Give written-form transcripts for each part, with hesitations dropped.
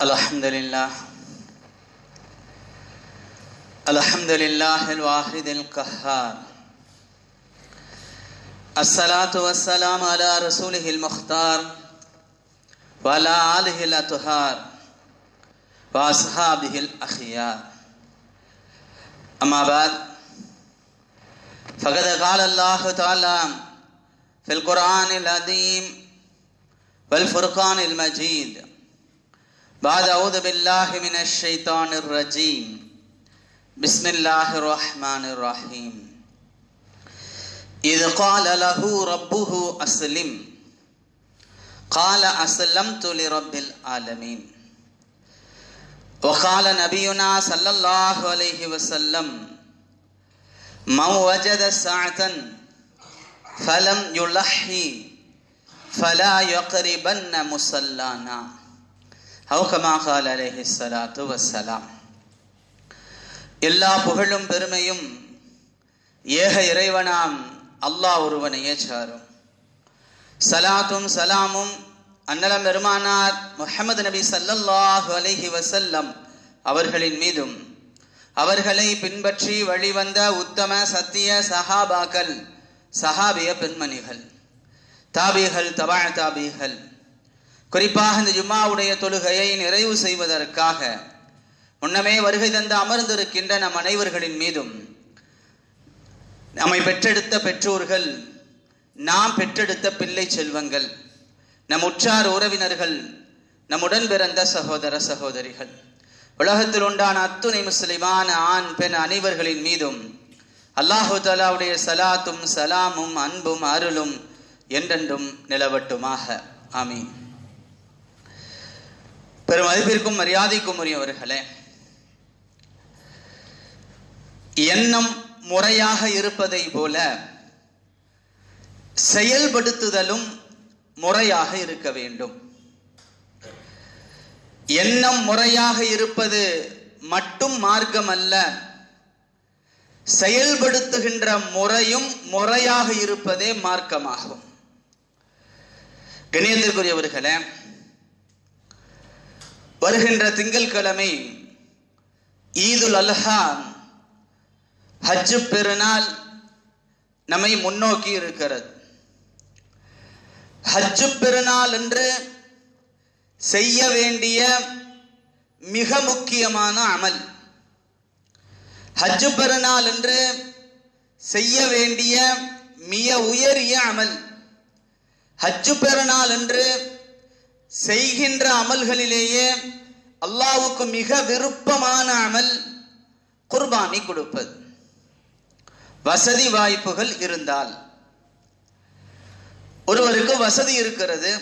Alhamdulillah al-wahidil qahhar. As-salatu was-salamu ala rasulihil mukhtar wa ala alihil athhar wa ashabihil akhyar. Amma ba'd, faqad qala Allah ta'ala fil Qur'anil azim wal furqanil majid. بعد أعوذ بالله من الشيطان الرجيم بسم الله الرحمن الرحيم إذ قال له ربه أسلم قال أسلمت لرب العالمين وقال نبينا صلى الله عليه وسلم من وجد ساعة فلم يلحي فلا يقربن مصلانا comma கால அலைஹி ஸலாத்து வஸ்ஸலாம். எல்லா புகழும் பெருமையும் ஏக இறைவனாம் அல்லாஹ் ஒருவனையே சாரும். சலாத்தும் சலாமும் அன்னலம் பெருமானார் முஹம்மது நபி ஸல்லல்லாஹு அலைஹி வஸல்லம் அவர்களின் மீதும் அவர்களை பின்பற்றி வழிவந்த உத்தம சத்திய சஹாபாக்கள், சஹாபிய பெண்மணிகள், தாபிகள், தபா தாபிகள், குறிப்பாக இந்த ஜும்மாவுடைய தொழுகையை நிறைவு செய்வதற்காக முன்னமே வருகை தந்து அமர்ந்திருக்கின்ற நம் அனைவர்களின் மீதும், நம்மை பெற்றெடுத்த பெற்றோர்கள், நாம் பெற்றெடுத்த பிள்ளை செல்வங்கள், நம் உற்றார் உறவினர்கள், நம்முடன் பிறந்த சகோதர சகோதரிகள், உலகத்தில் உண்டான அத்துணை முஸ்லிமான ஆண் பெண் அனைவர்களின் மீதும் அல்லாஹு தஆலாவுடைய சலாத்தும் சலாமும் அன்பும் அருளும் என்றென்றும் நிலவட்டுமாக. ஆமீன். பெரும் மதிப்பிற்கும் மரியாதைக்கும் உரியவர்களே, எண்ணம் முறையாக இருப்பதை போல செயல்படுத்துதலும் முறையாக இருக்க வேண்டும். எண்ணம் முறையாக இருப்பது மட்டும் மார்க்கம் அல்ல, செயல்படுத்துகின்ற முறையும் முறையாக இருப்பதே மார்க்கமாகும். கண்ணியத்திற்குரியவர்களே, வருகின்ற திங்கட்கிழமை ஈதுல் அல்ஹா, ஹஜ் பெருநாள் நம்மை முன்னோக்கி இருக்கிறது. ஹஜ் பெருநாள் என்று செய்ய வேண்டிய மிக முக்கியமான அமல், ஹஜ் பெருநாள் என்று செய்ய வேண்டிய மிக உயரிய அமல், ஹஜ் பெருநாள் என்று செய்கின்ற அமல்களிலேயே அல்லாஹ்வுக்கு மிக விருப்பமான அமல் குர்பானி கொடுப்பது. வசதி வாய்ப்புகள் இருந்தால், ஒருவருக்கு வசதி இருக்கிறது,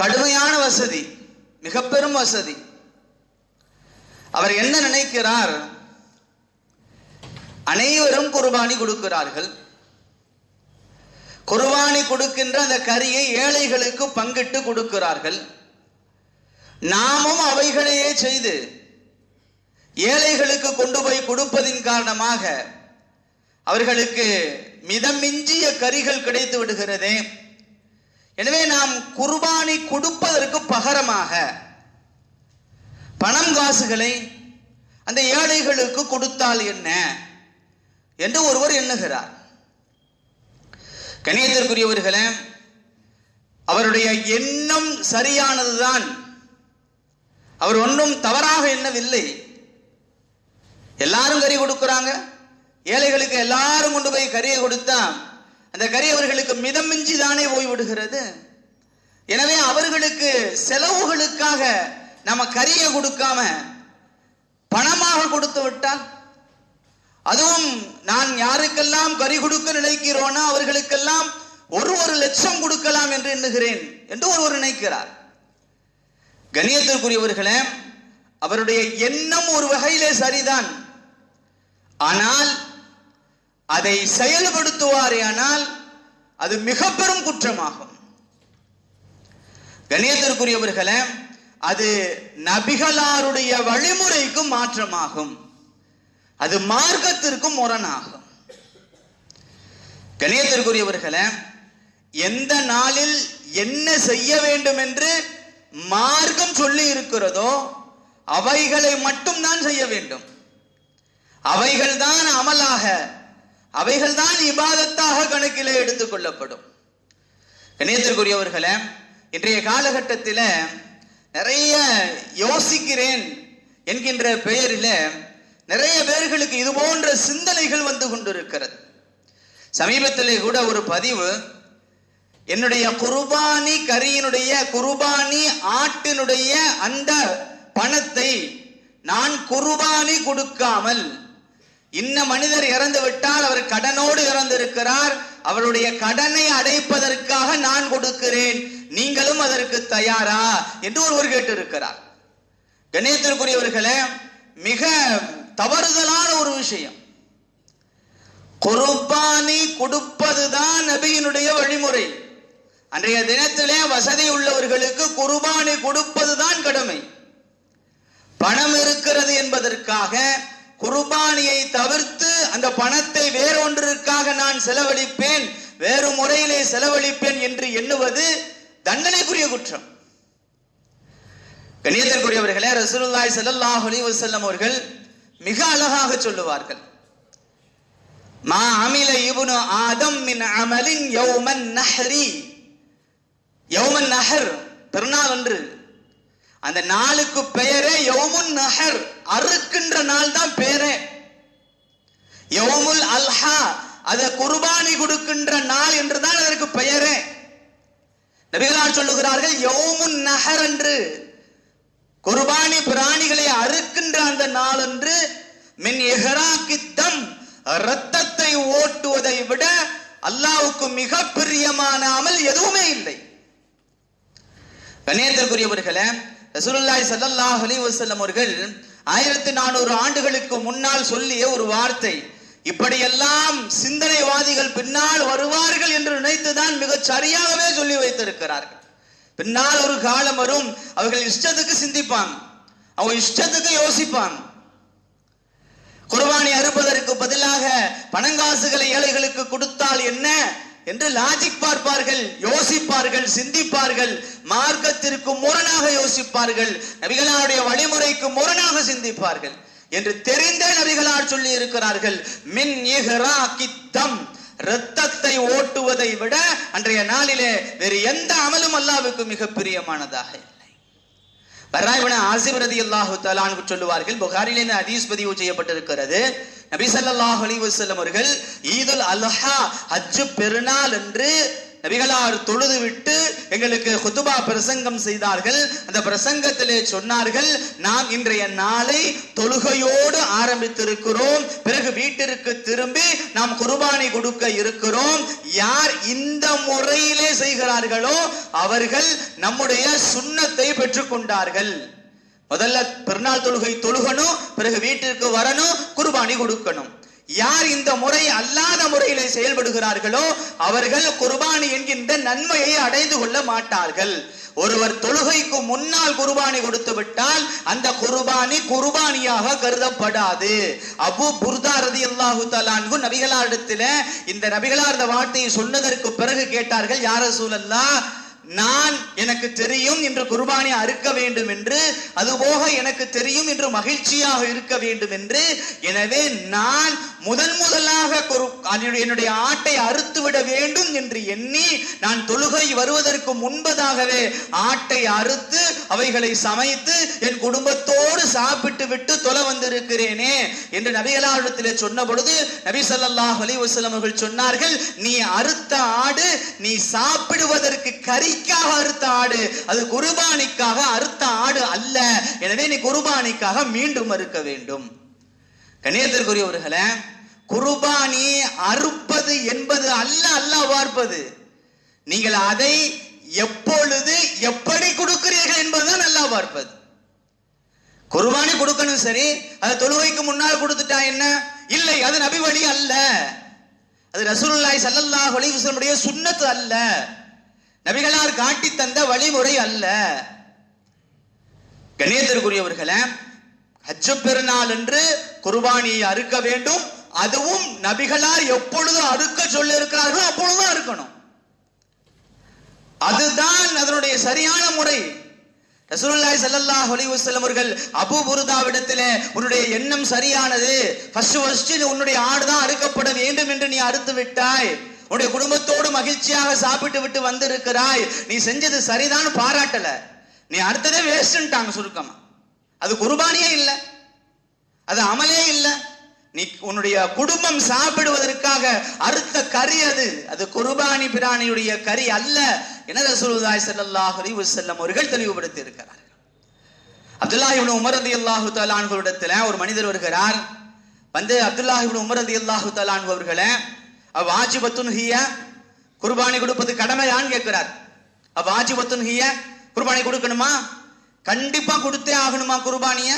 கடுமையான வசதி, மிக பெரும் வசதி, அவர் என்ன நினைக்கிறார்? அனைவரும் குர்பானி கொடுக்கிறார்கள், குர்பானி கொடுக்கின்ற அந்த கரியை ஏழைகளுக்கு பங்கிட்டு கொடுக்கிறார்கள், நாமும் அவைகளையே செய்து ஏழைகளுக்கு கொண்டு போய் கொடுப்பதின் காரணமாக அவர்களுக்கு மிதமிஞ்சிய கரிகள் கிடைத்து விடுகிறதே. எனவே நாம் குர்பானி கொடுப்பதற்கு பகரமாக பணம் காசுகளை அந்த ஏழைகளுக்கு கொடுத்தால் என்ன என்று ஒருவர் எண்ணுகிறார். கண்ணியத்திற்குரியவர்களே, அவருடைய எண்ணம் சரியானதுதான், அவர் ஒன்றும் தவறாக எண்ணவில்லை. எல்லாரும் கறி கொடுக்கிறாங்க, ஏழைகளுக்கு எல்லாரும் கொண்டு போய் கறியை கொடுத்தா அந்த கறி அவர்களுக்கு மிதமிஞ்சி தானே போய்விடுகிறது. எனவே அவர்களுக்கு செலவுகளுக்காக நம்ம கறியை கொடுக்காம பணமாக கொடுத்து விட்டால், அதுவும் நான் யாருக்கெல்லாம் கறி கொடுக்க நினைக்கிறோனா அவர்களுக்கெல்லாம் ஒரு லட்சம் கொடுக்கலாம் என்று எண்ணுகிறேன் என்று ஒருவர் நினைக்கிறார். கண்ணியத்திற்குரியவர்களே, அவருடைய எண்ணம் ஒரு வகையிலே சரிதான், ஆனால் அதை செயல்படுத்துவாரே ஆனால் அது மிக பெரும் குற்றமாகும். கண்ணியத்திற்குரியவர்களே, அது நபிகளாருடைய வழிமுறைக்கும் மாற்றமாகும், அது மார்க்கத்திற்கும் முரணாகும். கண்ணியத்திற்குரியவர்களே, எந்த நாளில் என்ன செய்ய வேண்டும் என்று மார்க்கம் சொல்லி இருக்கிறதோ அவைகளை மட்டும்தான் செய்ய வேண்டும். அவைகள் தான் அமலாக, அவைகள் தான் இபாதத்தாக கணக்கிலே எடுத்துக் கொள்ளப்படும். கண்ணியத்திற்குரியவர்களே, இன்றைய காலகட்டத்தில் நிறைய யோசிக்கிறேன் என்கின்ற பெயரில் நிறைய பேர்களுக்கு இது போன்ற சிந்தனைகள் வந்து கொண்டிருக்கிறது. சமீபத்திலே கூட ஒரு பதிவு, என்னுடைய குர்பானி கரியினுடைய குர்பானி ஆட்டினுடைய அந்த பணத்தை நான் குர்பானி கொடுக்காமல், இன்ன மனிதர் இறந்து விட்டால் அவர் கடனோடு இறந்திருக்கிறார், அவருடைய கடனை அடைப்பதற்காக நான் கொடுக்கிறேன், நீங்களும் அதற்கு தயாரா என்று ஒருவர் கேட்டிருக்கிறார். கண்ணியத்திற்குரியவர்களே, மிக தவறுதலான ஒரு விஷயம். குர்பானி கொடுப்பதுதான் நபியினுடைய வழிமுறை. அன்றைய தினத்திலே வசதி உள்ளவர்களுக்கு குர்பானி கொடுப்பதுதான் கடமை. பணம் இருக்கிறது என்பதற்காக குர்பானியை தவிர்த்து அந்த பணத்தை வேறொன்றிற்காக நான் செலவழிப்பேன், வேறு முறையிலே செலவழிப்பேன் என்று எண்ணுவது தண்டனைக்குரிய குற்றம். கண்ணியத்திற்குரியவர்களே, ரசூலுல்லாஹி ஸல்லல்லாஹு அலைஹி வஸல்லம் அவர்கள் மிக அழகாக சொல்லுவார்கள், மா அமில இப்னு ஆதம் மின் அமலின் யௌமன் நஹ்ரி. யௌமன் நஹர் பெருநாள் அன்று, அந்த நாளுக்கு பெயரே யௌமுன் நஹர், அறுக்கின்ற நாள் தான் பேரே. யௌமுல் அல்ஹா, அத குர்பானி கொடுக்கின்ற நாள் என்றுதான் அதற்கு பெயரே. நபிகளார் சொல்லுகிறார்கள், யௌமுன் நஹர் என்று, குர்பானி பிராணிகளை அறுக்கின்ற அந்த நாள் என்று, மின் இஹ்ராகித்தம், இரத்தத்தை ஓட்டுவதை விட அல்லாஹ்வுக்கு மிக பிரியமான அமல் எதுவுமே இல்லை. கண்ணியத்திற்குரியவர்களே, ரசூலுல்லாஹி ஸல்லல்லாஹு அலைஹி வஸல்லம் அவர்கள் 1400 ஆண்டுகளுக்கு முன்னால் சொல்லிய ஒரு வார்த்தை, இப்படியெல்லாம் சிந்தனைவாதிகள் பின்னால் வருவார்கள் என்று நினைத்துதான் மிகச் சரியாகவே சொல்லி வைத்திருக்கிறார்கள். பின்னால் ஒரு காலம் வரும், அவர்கள் இஷ்டத்துக்கு சிந்திப்பாங்க, அவங்க இஷ்டத்துக்கு யோசிப்பாங்க. குர்பானி அறுப்பதற்கு பதிலாக பணங்காசுகளை ஏழைகளுக்கு கொடுத்தால் என்ன என்று லாஜிக் பார்ப்பார்கள், யோசிப்பார்கள், சிந்திப்பார்கள், மார்க்கத்திற்கு முரணாக யோசிப்பார்கள், நபிகளாருடைய வழிமுறைக்கு முரணாக சிந்திப்பார்கள் என்று தெரிந்த நபிகளார் சொல்லி இருக்கிறார்கள், மின் இஹ்ராகித்தம், இரத்தத்தை ஓட்டுவதை விட அன்றைய நாளிலே வேறு எந்த அமலும் அல்லாஹ்வுக்கு மிக பிரியமானதாக இல்லை. பர்ரா இப்னு ஆசிம் ரலியல்லாஹு தஆலா அன்ஹு சொல்லுவார்கள், புகாரிலே இந்த ஹதீஸ் பதிவு செய்யப்பட்டிருக்கிறது, நபி ஸல்லல்லாஹு அலைஹி வஸல்லம் அவர்கள் ஈதுல் அல்ஹா, ஹஜ் பெருநாள் என்று நபிகளார் தொழுது விட்டு எங்களுக்கு குதுபா பிரசங்கம் செய்தார்கள். அந்த பிரசங்கத்திலே சொன்னார்கள், நாம் இன்றைய நாளை தொழுகையோடு ஆரம்பித்திருக்கிறோம், பிறகு வீட்டிற்கு திரும்பி நாம் குர்பானி கொடுக்க இருக்கிறோம். யார் இந்த முறையிலே செய்கிறார்களோ அவர்கள் நம்முடைய சுன்னத்தை பெற்றுக் கொண்டார்கள். முதல்ல பெருநாள் தொழுகை தொழுகணும், பிறகு வீட்டிற்கு வரணும், குர்பானி கொடுக்கணும். யார் இந்த முறை அல்லாத முறையிலே செயல்படுகிறார்களோ அவர்கள் குர்பானி என்கின்ற நன்மையை அடைந்து கொள்ள மாட்டார்கள். ஒருவர் தொழுகைக்கு முன்னால் குர்பானி கொடுத்து விட்டால் அந்த குர்பானி குர்பானியாக கருதப்படாது. அபூ புர்தா ரலியல்லாஹு தஆலா அன்ஹு நபிகளாரிடத்தில் இந்த நபிகளார் இந்த வார்த்தையை சொன்னதற்கு பிறகு கேட்டார்கள், யா ரசூலல்லாஹ், நான் எனக்கு தெரியும் என்று குர்பானி அறுக்க வேண்டும் என்று, அதுபோக எனக்கு தெரியும் என்று மகிழ்ச்சியாக இருக்க வேண்டும் என்று, எனவே நான் முதலாக என்னுடைய ஆட்டை அறுத்துவிட வேண்டும் என்று எண்ணி நான் தொழுகை வருவதற்கு முன்பதாகவே ஆட்டை அறுத்து அவைகளை சமைத்து என் குடும்பத்தோடு சாப்பிட்டு விட்டு தொலை வந்திருக்கிறேனே என்று நபிகளாரிடத்தில் சொன்ன பொழுது நபி ஸல்லல்லாஹு அலைஹி வஸல்லம் அவர்கள் சொன்னார்கள், நீ அறுத்த ஆடு நீ சாப்பிடுவதற்கு கறிக்காக அறுத்த ஆடு, அது குர்பானிக்காக அறுத்த ஆடு அல்ல, எனவே நீ குர்பானிக்காக மீண்டும் அறுக்க வேண்டும். கண்ணியத்திற்குரியவர்களே, குர்பானி அறுப்பது என்பது அல்ல அல்லாஹ் பார்ப்பது, நீங்கள் அதை எப்பொழுது எப்படி கொடுக்கிறீர்கள் என்பதுதான் அல்லாஹ் பார்ப்பது. குர்பானி கொடுக்கணும், சரி, அது தொழுகைக்கு முன்னால் கொடுத்துட்டா என்ன? இல்லை, அது நபி வழி அல்ல, அது ரசூலுல்லாஹி ஸல்லல்லாஹு அலைஹி வஸல்லம் உடைய சுன்னத் அல்ல, நபிகளார் காட்டி தந்த வழிமுறை அல்ல. கண்ணியத்திற்குரியவர்களே, ஹஜ் பெருநாள் என்று குர்பானியை அறுக்க வேண்டும், அதுவும் நபிகளார் எப்பொழுது அறுக்க சொல்லி இருக்கிறார்களோ அப்பொழுதுதான் அறுக்கணும். அதுதான் அதனுடைய சரியான முறை. ரசூலுல்லாஹி ஸல்லல்லாஹு அலைஹி வஸல்லம் அவர்கள் அபூ புர்தாவிடத்திலே உன்னுடைய எண்ணம் சரியானது, ஃபர்ஸ்ட் உன்னுடைய ஆடு தான் அறுக்கப்பட வேண்டும் என்று நீ அறுத்து விட்டாய், உன்னுடைய குடும்பத்தோடு மகிழ்ச்சியாக சாப்பிட்டு விட்டு வந்திருக்கிறாய், நீ செஞ்சது சரிதான் பாராட்டல, நீ அடுத்ததே வேஸ்ட்ன்ட்டாங்க சுருக்கமா. அது குர்பானியே இல்ல, அது அமலே இல்ல, நீ உன்னுடைய குடும்பம் சாப்பிடுவதற்காக அறுத்த கறி, அது குர்பானி பிராணியுடைய கறி அல்ல என ரசூலுல்லாஹி ஸல்லல்லாஹு அலைஹி வஸல்லம் அவர்கள் தெளிவுபடுத்தி இருக்கிறார்கள். அப்துல்லாஹ் இப்னு உமர் ரலியல்லாஹு தஆலா அன்ஹு இடத்துல ஒரு மனிதர் வருகிறார். வந்து அப்துல்லாஹ் இப்னு உமர் ரலியல்லாஹு தஆலா அன்ஹு அவர்களே, வாஜிபத்துன் ஹிய, குர்பானி கொடுப்பது கடமையான்னு கேட்கிறார். வாஜிபத்துன் ஹிய, குர்பானி கொடுக்கணுமா, கண்டிப்பா கொடுத்தே ஆகணுமா குர்பானிய?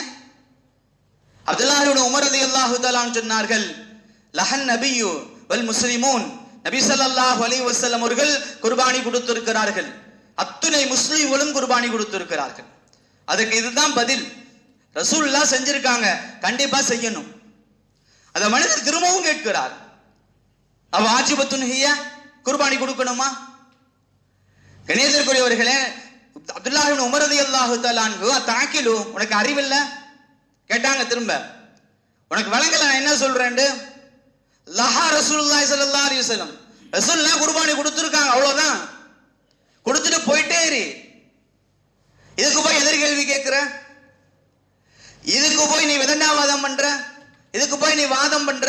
அப்துல்லாஹ் இப்னு உமர் ரலியல்லாஹு தஆலா சொன்னார்கள், லஹன் நபியு வல் முஸ்லிமூன், நபி ஸல்லல்லாஹு அலைஹி வஸல்லம் அவர்கள் குர்பானி கொடுத்திருக்கிறார்கள், அத்துணை முஸ்லிம்களும் குர்பானி கொடுத்திருக்கிறார்கள். அதுக்கு இதுதான் பதில், ரசூலுல்லாஹ் செஞ்சிருக்காங்க, கண்டிப்பா செய்யணும். அந்த மனிதர் திரும்பவும் கேட்கிறார், வாஜிபத்துன் ஹிய, குர்பானி கொடுக்கணுமா? கணேசருக்குரியவர்களே, அப்துல்லாஹ் இப்னு உமர் ரலியல்லாஹு தஆலா அன்ஹு, தாக்கிலு, உனக்கு அறிவில்லை கேட்டாங்க. திரும்ப உனக்கு வழங்கல, நான் என்ன சொல்றேன், லஹா ரசூலுல்லாஹி ஸல்லல்லாஹு அலைஹி வஸல்லம், ரசூலுல்லாஹ் குர்பானி கொடுத்திருக்காங்க, அவ்வளவுதான், கொடுத்துட்டு போயிட்டே இரு. இதுக்கு போய் எதிர் கேள்வி கேட்கிற, இதுக்கு போய் நீ விதண்டாவாதம் பண்ற, இதுக்கு போய் நீ வாதம் பண்ற,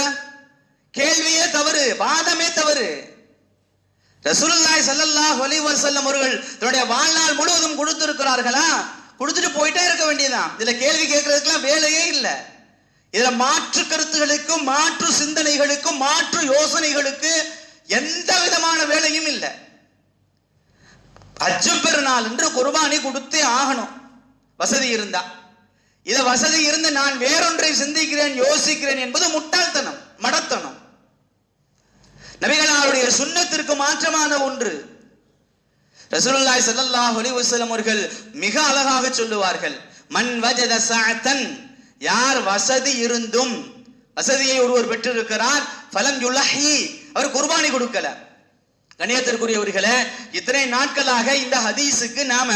கேள்வியே தவறு, வாதமே தவறு. ரசூலுல்லாஹி ஸல்லல்லாஹு அலைஹி வஸல்லம் அவர்கள் தன்னுடைய வாழ்நாள் முழுவதும் கொடுத்திருக்கிறார்களா, கொடுத்துட்டு போயிட்டே இருக்க வேண்டியதான். இதுல கேள்வி கேட்கறதுக்கெல்லாம் வேலையே இல்லை. இதுல மாற்று கருத்துகளுக்கும் மாற்று சிந்தனைகளுக்கும் மாற்று யோசனைகளுக்கு எந்த விதமான வேலையும் இல்லை. ஹஜ் பெருநாள் என்று குர்பானி கொடுத்தே ஆகணும் வசதி இருந்தா. இத வசதி இருந்து நான் வேறொன்றை சிந்திக்கிறேன் யோசிக்கிறேன் என்பது முட்டாள்தனம், மடத்தனம், நபிகளாருடைய சுன்னத்திற்கு மாற்றமான ஒன்று. ரசூலுல்லாஹி ஸல்லல்லாஹு அலைஹி வஸல்லம் அவர்கள் மிக அழகாக சொல்லுவார்கள், மன் வஜத சஅத்தன், யார் வசதி இருந்தும், வசதியை ஒருவர் பெற்றிருக்கிறார், ஃபலம் யுலஹி, அவர் குர்பானி கொடுக்கல. கண்ணியத்திற்குரியவர்களே, இத்தனை நாட்களாக இந்த ஹதீஸுக்கு நாம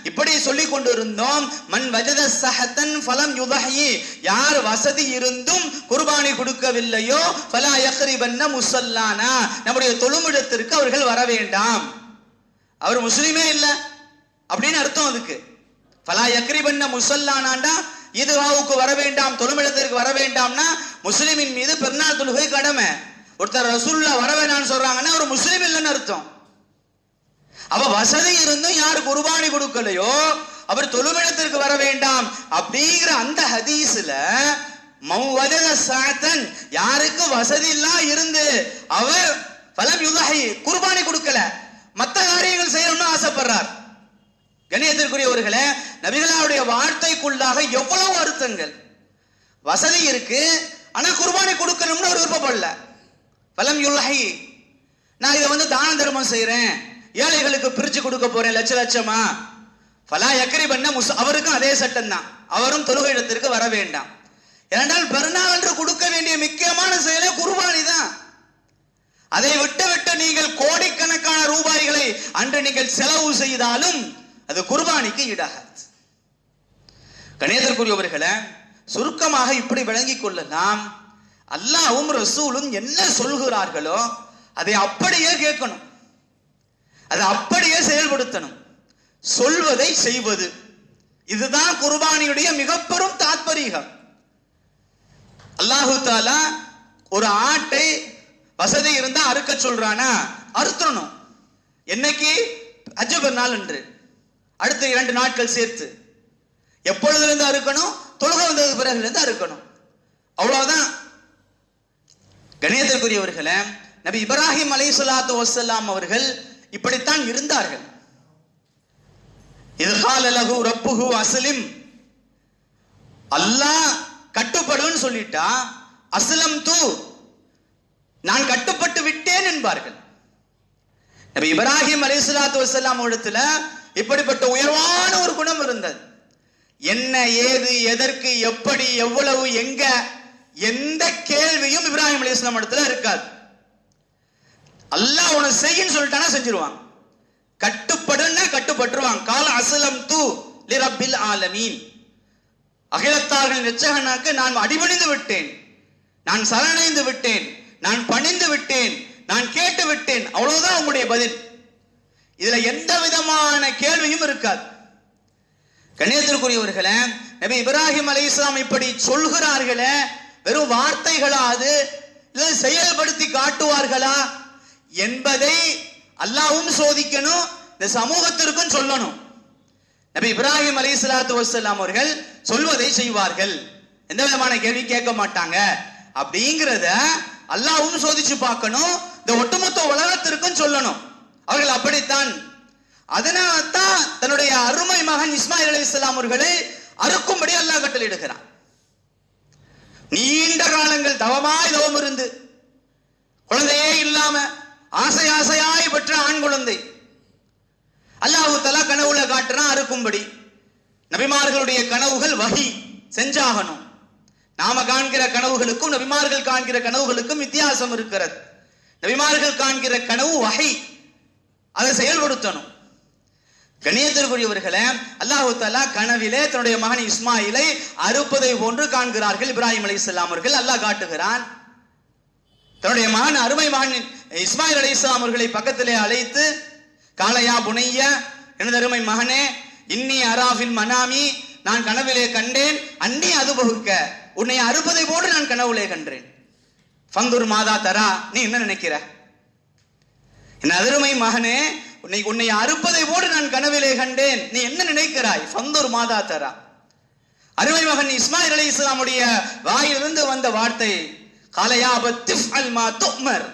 இப்படி சொல்லிக் கொண்டிருந்தோம், மன் வஜத சஹத்தன் ஃபலம் யுலஹி, யார் வசதி இருந்தும் குர்பானி கொடுக்கவில்லையோ, ஃபலா யக்ரிபன்ன முஸல்லானா, நம்முடைய தொழுமிடத்திற்கு அவர்கள் வர வேண்டாம். அவர் முஸ்லிமே இல்ல அப்படின்னு அர்த்தம். அதுக்கு ஃபலா யக்ரிபன்ன முஸல்லானாண்டா ஈத்காவுக்கு வர வேண்டாம், தொழுமிடத்திற்கு வர வேண்டாம்னா முஸ்லிமின் மீது பெருநாள் தொழுகை கடமை. ஒருத்தர் ரசூலுல்லாஹ் வர வேணாம்னு சொல்றாங்கன்னா அவர் முஸ்லிம் இல்லைன்னு அர்த்தம். அப்ப வசதி இருந்தும் யார் குர்பானி கொடுக்கலையோ அவர் தொழுமிடத்திற்கு வர வேண்டாம் அப்படிங்கிற அந்த ஹதீஸ்ல மௌவதத சாத்தன், யாருக்கு வசதி எல்லாம் இருந்து அவர் ஃபலம் யுலஹி, குர்பானி கொடுக்கல, மற்ற காரியங்கள் செய்யணும்னு ஆசைப்படுறார். கண்ணியத்திற்குரியவர்களே, நபிகளாருடைய வார்த்தைக்குள்ளாக எவ்வளவு அர்த்தங்கள். வசதி இருக்கு ஆனா குர்பானி கொடுக்கணும்னு அவர் விருப்பப்படல. ஃபலம் யுலஹி, நான் இதை தான தர்மம் செய்யறேன், ஏழைகளுக்கு பிரிச்சு கொடுக்க போறேன் லட்ச லட்சமா, ஃபலா யக்ரிபன்ன அவருக்கும் அதே சட்டம் தான், அவரும் தொழுகை இடத்திற்கு வர வேண்டாம். ஏனென்றால் பெருநாள் என்று கொடுக்க வேண்டிய முக்கியமான செயலே குர்பானி தான். அதை விட்டு நீங்கள் கோடிக்கணக்கான ரூபாய்களை அன்று நீங்கள் செலவு செய்தாலும் அது குர்பானிக்கு ஈடாகாது. கணேசருக்குரியவர்களே, சுருக்கமாக இப்படி விளங்கிக் கொள்ளலாம், அல்லாஹ்வும் ரசூலும் என்ன சொல்கிறார்களோ அதை அப்படியே கேட்கணும், அதை அப்படியே செயல்படுத்தணும், சொல்வதை செய்வது, இதுதான் குர்பானியுடைய மிக பெரும் தாத்பரியம். அல்லாஹு தஆலா ஒரு ஆட்டை வசதி இருந்தா அறுக்க சொல்றானா, அறுத்தணும். என்னைக்கு? ஹஜ் பெருநாள் என்று, அடுத்த 2 நாட்கள் சேர்த்து. எப்பொழுதுல இருந்து அறுக்கணும்? தொழுகை வந்ததுக்கு பிறகு இருந்து அறுக்கணும், அவ்வளவுதான். கணியத்திற்குரியவர்களே, நபி இப்ராஹிம் அலைஹிஸ்ஸலாத்து வஸ்ஸலாம் அவர்கள் இப்படித்தான் இருந்தார்கள். இது கால லஹு ரப்புஹு அஸ்லிம், அல்லாஹ் கட்டுப்படுன்னு சொல்லிட்டா அஸ்லம் தூ, நான் கட்டுப்பட்டு விட்டேன் என்பார்கள். நபி இப்ராஹிம் அலைஹிஸ்ஸலாத்து வஸ்ஸலாம் இடத்துல இப்படிப்பட்ட உயர்வான ஒரு குணம் இருந்தது. என்ன, ஏது, எதற்கு, எப்படி, எவ்வளவு, எங்க, எந்த கேள்வியும் இப்ராஹிம் அலைஹிஸ்ஸலாம் இடத்துல இருக்காது. அல்லாஹ் உன செய்யின்னு சொல்லிட்டானா செஞ்சிருவான், கட்டுப்படுன்னா கட்டுப்பட்டுருவான். கால அஸ்லம் தூ, லிரப்பில் ஆலமீன். அகிலத்தார்களின் இரட்சகனுக்கு நான் அடிபணிந்து விட்டேன், நான் சரணடைந்து விட்டேன், நான் பணிந்து விட்டேன், நான் கேட்டு விட்டேன். அவ்வளவுதான் உங்களுடைய பதில். இதுல எந்த விதமான கேள்வியும் இருக்காது. கண்ணியத்திற்குரியவர்களே, நபி இப்ராஹிம் அலைஹிஸ்ஸலாம் இப்படி சொல்கிறார்களே, வெறும் வார்த்தைகளா அது, இல்லை செயல்படுத்தி காட்டுவார்களா என்பதை அல்லாஹ்வும் சோதிக்கணும், இந்த சமூகத்திற்கும் சொல்லணும். நபி இப்ராஹிம் அலைஹிஸ்ஸலாத்து வஸ்ஸலாம் அவர்கள் சொல்வதை செய்வார்கள், எந்த விதமான கேள்வி கேட்க மாட்டாங்க அப்படிங்கிறத அல்லாஹ்வும் சோதிச்சு பார்க்கணும், இந்த ஒட்டுமொத்த உலகத்திற்கும் சொல்லணும். அவர்கள் அப்படித்தான். அதனால்தான் தன்னுடைய அருமை மகன் இஸ்மாயில் அலைஹிஸ்ஸலாம் அவர்களை அறுக்கும்படி அல்லாஹ் கட்டளையிடுகிறான். நீண்ட காலங்கள் தவம் இருந்து குழந்தையே இல்லாம ஆசை ஆசையாய் பெற்ற ஆண் குழந்தை அல்லாஹ் தஆலா கனவுல காட்டுறான் அறுக்கும்படி. நபிமார்களுடைய கனவுகள் வஹி செஞ்சாகணும். நாம காண்கிற கனவுகளுக்கும் நபிமார்கள் காண்கிற கனவுகளுக்கும் வித்தியாசம் இருக்கிறது. நபிமார்கள் காண்கிற கனவு வஹி, அதை செயல்படுத்தணும். கண்ணியத்திற்குரியவர்களே, அல்லாஹ் தஆலா கனவிலே தன்னுடைய மகன் இஸ்மாயிலை அறுப்பதை போன்று காண்கிறார்கள் இப்ராஹிம் அலைஹிஸ்ஸலாம் அவர்கள். அல்லாஹ் காட்டுகிறான். தன்னுடைய மகன் அருமை மகன் இஸ்மாயில் அலைஹிஸ்ஸலாம் அவர்களை பக்கத்திலே அழைத்து, காலையா புனைய, எனது அருமை மகனே, இன்னி அராஃபில் மனாமி, நான் கனவிலே கண்டேன், அன்னி அது பகுக்க, உன்னை அறுப்பதை போன்று நான் கனவுலே கண்டேன். ஃபந்துர் மாதா தரா, நீ என்ன நினைக்கிற? என் அருமை மகனே, உன்னை அறுப்பதை போன்று நான் கனவிலே கண்டேன், நீ என்ன நினைக்கிறாய்? ஃபந்துர் மாதா தரா. அருமை மகன் இஸ்மாயில் அலைஹிஸ்ஸலாமுடைய வாயிலிருந்து வந்த வார்த்தை, காலையா பத்திஃப் அல் மா துமர்,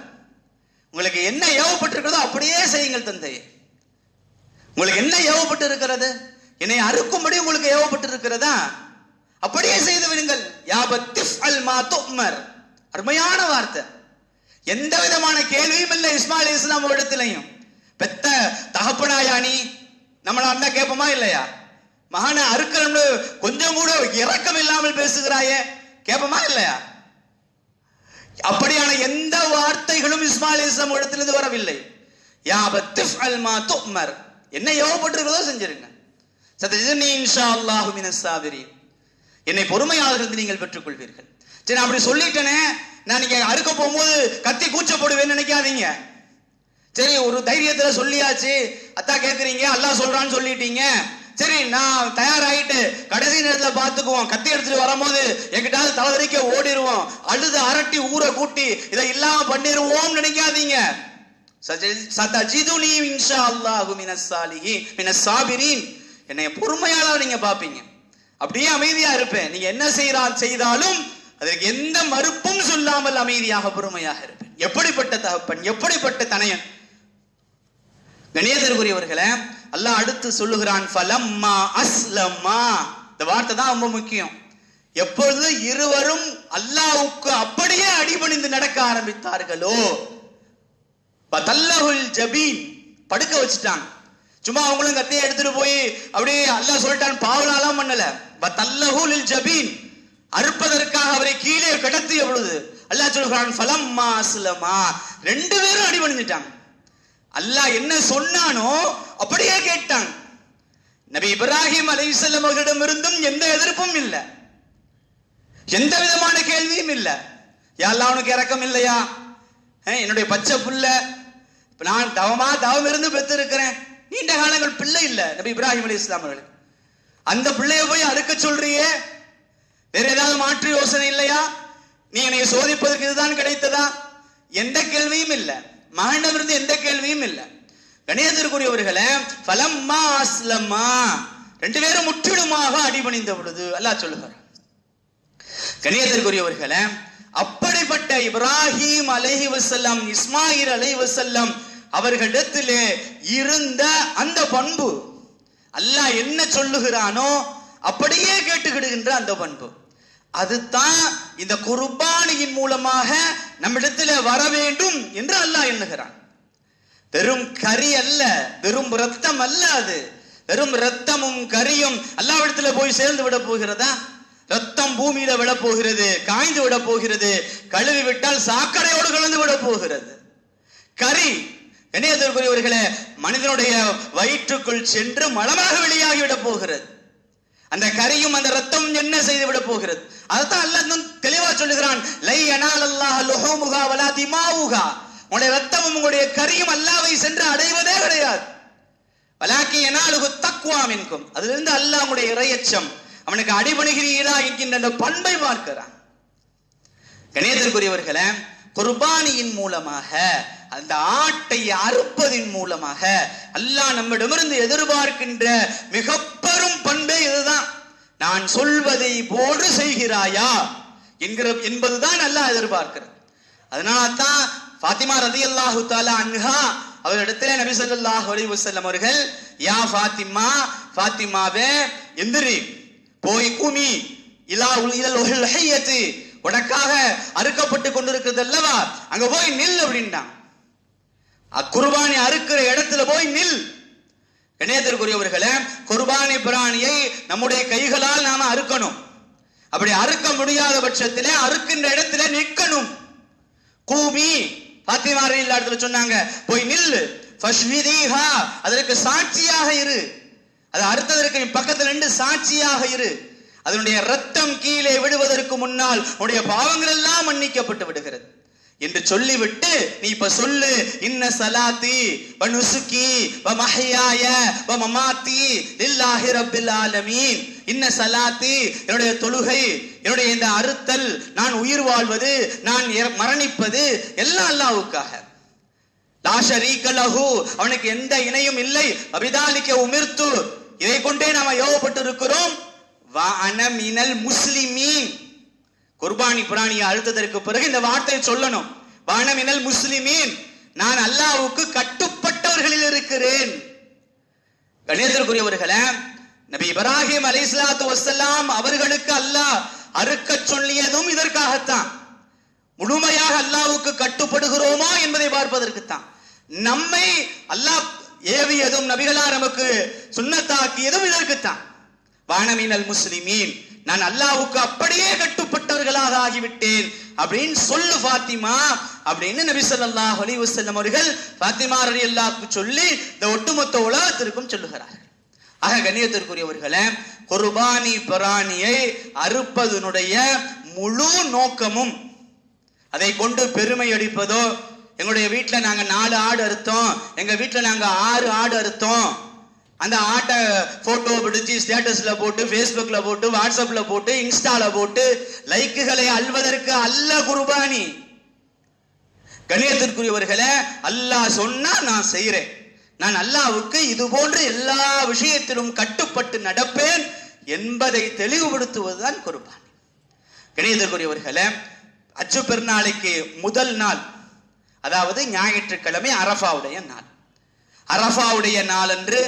உங்களுக்கு என்ன ஏவப்பட்டிருக்கிறதோ அப்படியே செய்யுங்கள் தந்தை. உங்களுக்கு என்ன ஏவப்பட்டு இருக்கிறது? என்னை அறுக்கும்படி உங்களுக்கு ஏவப்பட்டு இருக்கிறதா? அப்படியே செய்து விடுங்கள். யா பத்திஃப் அல் மா துமர், அருமையான வார்த்தை. எந்த விதமான கேள்வியும் இல்லை இஸ்மாயில் அலைஹிஸ்ஸலாம் இடத்திலையும். பெத்த தகப்பனாயா நீ, நம்மள அண்ணா கேட்போமா இல்லையா? மகனை அறுக்கணும்னு கொஞ்சம் கூட இரக்கம் இல்லாமல் பேசுகிறாயே, கேட்போமா இல்லையா? அப்படியான எந்த வார்த்தைகளும் இஸ்மாயில் அலைஹிஸ்ஸலாம் இடத்திலிருந்து வரவில்லை. யா பத்திஃப் அல் மா துமர், என்ன ஏவப்பட்டிருக்கிறதோ செஞ்சிருங்க. சதஜிதுனி இன்ஷாஅல்லாஹு மினஸ் சாபிரீன், என்னை பொறுமையாளர்கள் நீங்கள் பெற்றுக்கொள்வீர்கள். சரி, நான் அப்படி சொல்லிட்டேனே, நான் நீங்க அறுக்க போகும்போது கத்தி கூச்ச போடுவேன்னு நினைக்காதீங்க. சரி, ஒரு தைரியத்துல சொல்லியாச்சு, அத்தா கேக்குறீங்க, அல்லாஹ் சொல்றான்னு சொல்லிட்டீங்க, சரி நான் தயாராயிட்டு கடைசி நேரத்துல பாத்துக்குவோம், கத்தி எடுத்துட்டு வரும்போது எங்கிட்டாவது தலைவரிக்க ஓடிடுவோம், அழுது அரட்டி ஊரை கூட்டி இதை இல்லாம பண்ணிடுவோம் நினைக்காதீங்க. சதஜிதுனி இன்ஷாஅல்லாஹு மினஸ் சாலிஹீன் மினஸ் சாபிரீன், என்னைய பொறுமையாளர் நீங்க பாப்பீங்க. அப்படியே அமைதியா இருப்பேன். நீங்க என்ன செய்தாலும் அதற்கு எந்த மறுப்பும் சொல்லாமல் அமைதியாக பொறுமையாக இருப்பேன். எப்படிப்பட்ட தகப்பன், எப்படிப்பட்ட தனையன்! கண்ணியத்திற்குரியவர்களே, அல்லாஹ் அடுத்து சொல்லுகிறான், ஃபலம்மா அஸ்லமா. இந்த வார்த்தை தான் ரொம்ப முக்கியம். எப்பொழுது இருவரும் அல்லாஹ்வுக்கு அப்படியே அடிபணிந்து நடக்க ஆரம்பித்தார்களோ, பதல்லஹுல் ஜபீன், படுக்க வச்சுட்டாங்க. சும்மா அவங்களும் கத்தியை எடுத்துட்டு போய் அப்படியே அல்லாஹ் சொல்லிட்டான் பாவலாலாம் பண்ணல. பதல்லஹுல் ஜபீன், அறுப்பதற்காக அவரை கீழே கடத்திய பொழுது அல்லாஹ் சொல்கிறான் ஃபலம்மா அஸ்லமா, ரெண்டு பேரும் அடிபணிஞ்சிட்டாங்க. அல்லாஹ் என்ன சொன்னானோ அப்படியே கேட்டாங்க. நபி இப்ராஹிம் அலைஹிஸ்ஸலாம் அவர்களிடமிருந்தும் எந்த எதிர்ப்பும் இல்லை, எந்த விதமான கேள்வியும் இல்லை. யா அல்லாஹ் உனக்கு இரக்கம் இல்லையா? என்னுடைய பச்சை புள்ள, நான் தவம் இருந்து பெற்று இருக்கிறேன், நீண்ட காலங்கள் பிள்ளை இல்லை நபி இப்ராஹிம் அலைஹிஸ்ஸலாம் அவர்கள், அந்த பிள்ளைய போய் அறுக்க சொல்றியே, வேற ஏதாவது மாற்று யோசனை இல்லையா? நீ என்னை சோதிப்பதற்கு இதுதான் கிடைத்ததா? எந்த கேள்வியும் இல்லை, மகனிடமிருந்து எந்த கேள்வியும் இல்லை. கணியத்திற்குரியவர்களே, ஃபலம்மா அஸ்லமா, ரெண்டு பேரும் முற்றிலுமாக அடிபணிந்த பொழுது அல்லாஹ் சொல்லுகிறார். கணியத்திற்குரியவர்களே, அப்படிப்பட்ட இப்ராஹிம் அலைஹி வஸல்லம், இஸ்மாயில் அலைஹி வஸல்லம் அவர்களிடத்திலே இருந்த அந்த பண்பு, அல்லாஹ் என்ன சொல்லுகிறானோ அப்படியே கேட்டுக்கிடுகின்ற அந்த பண்பு, அதுதான் இந்த குர்பானியின் மூலமாக நம்மிடத்தில் வர வேண்டும் என்று அல்லாஹ் எண்ணுகிறான். வெறும் கறி அல்ல, வெறும் ரத்தம் அல்ல, அது வெறும் ரத்தமும் கரியும் அல்லாஹ்விடத்துல போய் சேர்ந்து விட போகிறதா? ரத்தம் பூமியில விட போகிறது, காய்ந்து விட போகிறது, கழுவி விட்டால் சாக்கடையோடு கலந்து விட போகிறது. கரி கண்ணியத்திற்குரியவர்களே, மனிதனுடைய வயிற்றுக்குள் சென்று மலமாக வெளியாகிவிட போகிறது. அந்த கரியும் அந்த ரத்தம் என்ன செய்து விட போகிறது? அதைத்தான் அல்லாஹ் இன்னும் தெளிவா சொல்லுகிறான், லை யனாலல்லாஹு லுஹூமுஹா வலா திமாவுஹா. உங்களுடைய ரத்தமும் உங்களுடைய கரியும் அல்லாஹ்வை சென்று அடைவதே கிடையாது. வலாக்கி யனாலுஹு தக்வா மின்கும். அதிலிருந்து அல்லாஹ் உங்களுடைய இறையச்சம், அவனுக்கு அடிபணிகிறீர்களா என்கின்ற அந்த பண்பை பார்க்கிறான். கணேசருக்குரியவர்களே, குர்பானியின் மூலமாக, அந்த ஆட்டை அறுப்பதின் மூலமாக அல்லாஹ் நம்மிடமிருந்து எதிர்பார்க்கின்ற மிக பெரும் பண்பே இதுதான். நான் சொல்வதை போன்று செய்கிறாயா என்பதுதான் அல்லாஹ் எதிர்பார்க்கிறது. அதனால தான் ஃபாத்திமா ரலியல்லாஹு தஆலா அன்ஹா அவரிடத்திலே நபி ஸல்லல்லாஹு அலைஹி வஸல்லம் அவர்கள், யா ஃபாத்திமா, ஃபாத்திமாவே எந்திரி, போய் குமி இலா உல் ஹையத்தி, உனக்காக அறுக்கப்பட்டு கொண்டிருக்கிறது அல்லவா, அங்க போய் நில் அப்படின்ட்டான். குர்பானி அறுக்கிற இடத்துல போய் நில். கணேசருக்குரியவர்களே, குர்பானி பிராணியை நம்முடைய கைகளால் நாம அறுக்கணும். அப்படி அறுக்க முடியாத பட்சத்திலே அறுக்கின்ற இடத்துல நிற்கணும். கூமி, ஃபாத்திமா ரலியல்லாஹு இடத்துல சொன்னாங்க, போய் நில். ஃபஷ்ஹிதீஹா, அதற்கு சாட்சியாக இரு. அது அறுத்ததற்கு பக்கத்துல நின்று சாட்சியாக இரு. அதனுடைய ரத்தம் கீழே விடுவதற்கு முன்னால் உன்னுடைய பாவங்கள் எல்லாம் மன்னிக்கப்பட்டு விடுகிறது என்று சொல்லிவிட்டு, நீ இப்ப சொல்லு, இன்ன சலாத்தி வ நுசுகி வ மஹ்யாய வ மமாத்தி லில்லாஹி ரப்பில் ஆலமீன். இன்ன சலாத்தி, என்னுடைய தொழுகை, என்னுடைய இந்த அறுத்தல், நான் உயிர் வாழ்வது, நான் மரணிப்பது எல்லாம் அல்லாஹ்வுக்காக. லா ஷரீக லஹு, அவனுக்கு எந்த இணையும் இல்லை. அபிதாலிக உமிர்து, இதை கொண்டே நாம ஏவப்பட்டு இருக்கிறோம். வ அன மினல் முஸ்லிமீன். குர்பானி பிராணியை அறுத்ததற்கு பிறகு இந்த வார்த்தை சொல்லணும், வ அன மினல் முஸ்லிமீன், நான் அல்லாஹ்வுக்கு கட்டுப்பட்டவர்களில் இருக்கிறேன். கணேசருக்குரியவர்களே, நபி இப்ராஹிம் அலைஹிஸ்ஸலாத்து வஸ்ஸலாம் அவர்களுக்கு அல்லாஹ் அறுக்க சொல்லியதும் இதற்காகத்தான். முழுமையாக அல்லாஹ்வுக்கு கட்டுப்படுகிறோமா என்பதை பார்ப்பதற்குத்தான். நம்மை அல்லாஹ் ஏவியதும் நபிகளார் நமக்கு சுன்னத்தாக்கியதும் இதற்குத்தான். வானமினல் முஸ்லிமீன், நான் அல்லாஹ்வுக்கு அப்படியே கட்டுப்பட்டவர்களாக ஆகிவிட்டேன் அப்படின்னு சொல்லு ஃபாத்திமா அப்படின்னு நபி ஸல்லல்லாஹு அலைஹி வஸல்லம் அவர்கள் ஃபாத்திமா ரலியல்லாஹு சொல்லி இந்த ஒட்டுமொத்த உலகத்திற்கும் சொல்லுகிறார்கள். ஆக கண்ணியத்திற்குரியவர்களே, குர்பானி பிராணியை அறுப்பதனுடைய முழு நோக்கமும் அதை கொண்டு பெருமை அடிப்பதோ, எங்களுடைய வீட்டுல நாங்க 4 ஆடு அறுத்தோம், எங்க வீட்டுல நாங்க 6 ஆடு அறுத்தோம், அந்த ஆட்டை போட்டோ பிடிச்சி ஸ்டேட்டஸ்ல போட்டு, பேஸ்புக்ல போட்டு, வாட்ஸ்அப்ல போட்டு, இன்ஸ்டால போட்டு லைக்குகளை அள்வதற்கு அல்ல குர்பானி. கண்ணியத்திற்குரியவர்களே, அல்லாஹ் சொன்னா நான் செய்யறேன், நான் அல்லாஹ்வுக்கு இது போன்ற எல்லா விஷயத்திலும் கட்டுப்பட்டு நடப்பேன் என்பதை தெளிவுபடுத்துவதுதான் குர்பானி. கண்ணியத்திற்குரியவர்களே, அச்சு பெருநாளைக்கு முதல் நாள், அதாவது ஞாயிற்றுக்கிழமை அரஃபாவுடைய நாள். அரஃபாவுடைய நாள் அன்று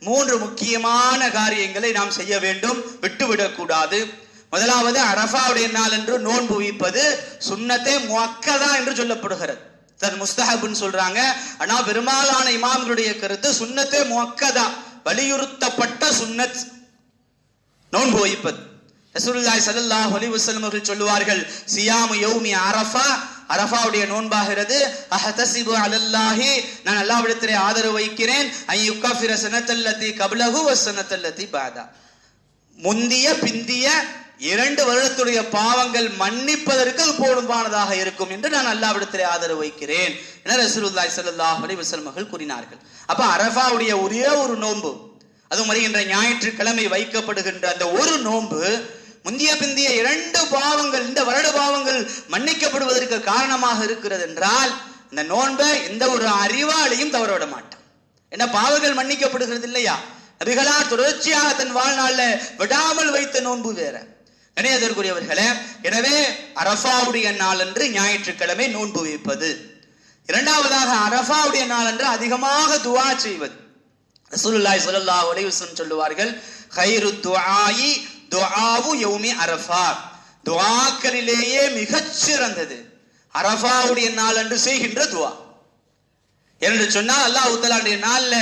3 முக்கியமான காரியங்களை நாம் செய்ய வேண்டும், விட்டுவிடக் கூடாது. முதலாவது, அரஃபாவுடைய நாள் என்று நோன்பு வைப்பது சுன்னத்தே முஅக்கதா என்று சொல்லப்படுகிறது. முஸ்தஹப்னு சொல்றாங்க, ஆனா பெரும்பாலான இமாம்களுடைய கருத்து சுன்னத்தே முஅக்கதா, வலியுறுத்தப்பட்ட சுன்னத் நோன்பு வைப்பது. ரசூலுல்லாஹி ஸல்லல்லாஹு அலைஹி வஸல்லம் அவர்கள் சொல்லுவார்கள், சியாமு யௌமி அரஃபா, அரஃபாவுடைய நோன்பாகிறது, அஹ்தஸிபு அலல்லாஹி, நான் அல்லாஹ்விடத்திலே ஆதரவு வைக்கிறேன், அய்யுகஃபிர ஸனத்தல்லதி கப்லஹு வ ஸனத்தல்லதி பஅதா, முந்திய பிந்திய 2 வருடத்துடைய பாவங்கள் மன்னிப்பதற்கு அது போதுமானதாக இருக்கும் என்று நான் அல்லாஹ்விடத்திலே ஆதரவு வைக்கிறேன் என ரசூலுல்லாஹி ஸல்லல்லாஹு அலைஹி வஸல்லம் அவர்கள் கூறினார்கள். அப்ப அரஃபாவுடைய ஒரே ஒரு நோன்பு, அதுவும் வருகின்ற ஞாயிற்றுக்கிழமை வைக்கப்படுகின்ற அந்த ஒரு நோன்பு முந்திய பிந்திய 2 பாவங்கள், இந்த வருட பாவங்கள் மன்னிக்கப்படுவதற்கு காரணமாக இருக்கிறது என்றால், இந்த நோன்பை எந்த ஒரு அறிவாளியும் தவற விட மாட்டான். என்ன, பாவங்கள் மன்னிக்கப்படுகிறது இல்லையா? நபிகளார் தொடர்ச்சியாக தன் வாழ்நாள்ல விடாமல் வைத்த நோன்பு வேற. கண்ணியத்திற்குரியவர்களே, எனவே அரஃபாவுடைய நாள் அன்று ஞாயிற்றுக்கிழமை நோன்பு வைப்பது. இரண்டாவதாக, அரஃபாவுடைய நாள் அன்று அதிகமாக துஆ செய்வது. ரசூலுல்லாஹி ஸல்லல்லாஹு அலைஹி வஸல்லம் சொல்லுவார்கள், கைரு துஆஇ துஆவு யௌமி அரஃபா, துஆக்களிலேயே மிகச் சிறந்தது அரஃபாவுடைய நாள் அன்று செய்கின்ற துஆ என்று சொன்னால், அல்லாஹ் தஆலாவுடைய நாள்ல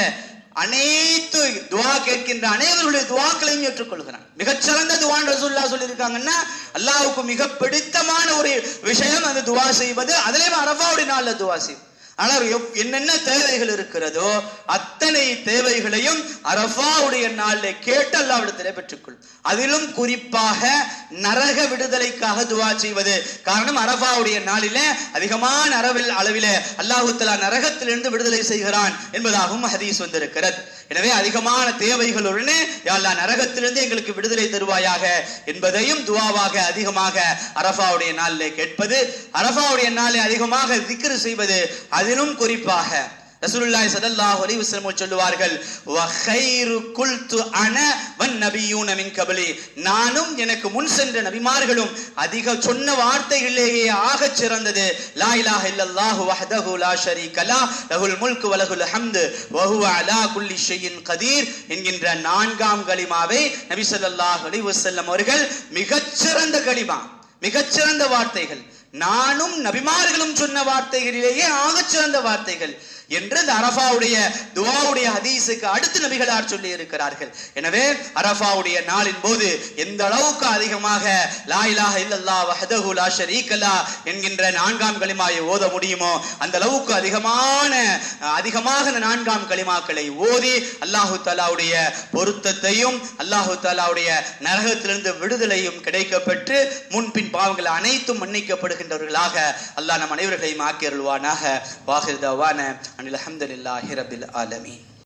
அனைத்து துஆ கேட்கின்ற அனைவருடைய துஆக்களையும் ஏற்றுக்கொள்கிறான். மிகச்சிறந்த துஆன்னு ரசூலுல்லாஹ் சொல்லியிருக்காங்கன்னா, அல்லாஹ்வுக்கு மிக பிடித்தமான ஒரு விஷயம் அந்த துஆ செய்வது. அதிலேயும் அரஃபாவுடைய நாள்ல துஆ செய்வது. ஆனால் என்னென்ன தேவைகள் இருக்கிறதோ அத்தனை தேவைகளையும் அரஃபாவுடைய நாளில் கேட்டு அல்லாஹ்விடத்திலே பெற்றுக்கொள். அதிலும் குறிப்பாக நரக விடுதலைக்காக துஆ செய்வது. காரணம், அரஃபாவுடைய நாளிலே அதிகமான அளவிலே அல்லாஹ் தஆலா நரகத்திலிருந்து விடுதலை செய்கிறான் என்பதாகவும் ஹதீஸ் வந்திருக்கிறது. எனவே அதிகமான தேவைகளுடனே யா அல்லாஹ் நரகத்திலிருந்து எங்களுக்கு விடுதலை தருவாயாக என்பதையும் துஆவாக அதிகமாக அரஃபாவுடைய நாளிலே கேட்பது. அரஃபாவுடைய நாளில் அதிகமாக திக்ர் செய்வது. அதிலும் குறிப்பாக ரசூலுல்லாஹி ஸல்லல்லாஹு அலைஹி வஸல்லம் சொல்லுவார்கள், வ கைரு குல்து அன வன் நபியூன மின் கப்லி, நானும் எனக்கு முன் சென்ற நபிமார்களும் அதிக சொன்ன வார்த்தைகளிலேயே ஆகச் சிறந்தது லா இலாஹ இல்லல்லாஹு வஹ்தஹு லா ஷரீக லஹ் லஹுல் முல்கு வ லஹுல் ஹம்து வ ஹுவ அலா குல்லி ஷைஇன் கதீர் என்கின்ற 4ஆம் கலிமாவை நபி ஸல்லல்லாஹு அலைஹி வஸல்லம் அவர்கள் மிகச்சிறந்த கலிமா, மிகச்சிறந்த வார்த்தைகள், நானும் நபிமார்களும் சொன்ன வார்த்தைகளிலேயே ஆகச் சிறந்த வார்த்தைகள் என்று இந்த அரஃபாவுடைய துஆவுடைய ஹதீஸுக்கு அடுத்து நபிகளார் சொல்லி இருக்கிறார்கள். எனவே அரஃபாவுடைய நாளின் போது எந்த அளவுக்கு அதிகமாக லா இலாஹ இல்லல்லாஹ் வஹ்தஹு லா ஷரீக லஹ் என்கின்ற 4ஆம் கலிமாவை ஓத முடியுமோ அந்த அளவுக்கு அதிகமாக இந்த 4ஆம் கலிமாக்களை ஓதி அல்லாஹு தஆலாவுடைய பொருத்தத்தையும் அல்லாஹு தஆலாவுடைய நரகத்திலிருந்து விடுதலையும் கிடைக்கப்பெற்று முன்பின் பாவங்கள் அனைத்தும் மன்னிக்கப்படுகின்றவர்களாக அல்லாஹ் நம் அனைவர்களையும் ஆக்கி அருள்வானாக. வாஹிர் தவான அனில் அல்ஹம்துலில்லாஹி ரப்பில் ஆலமீன்.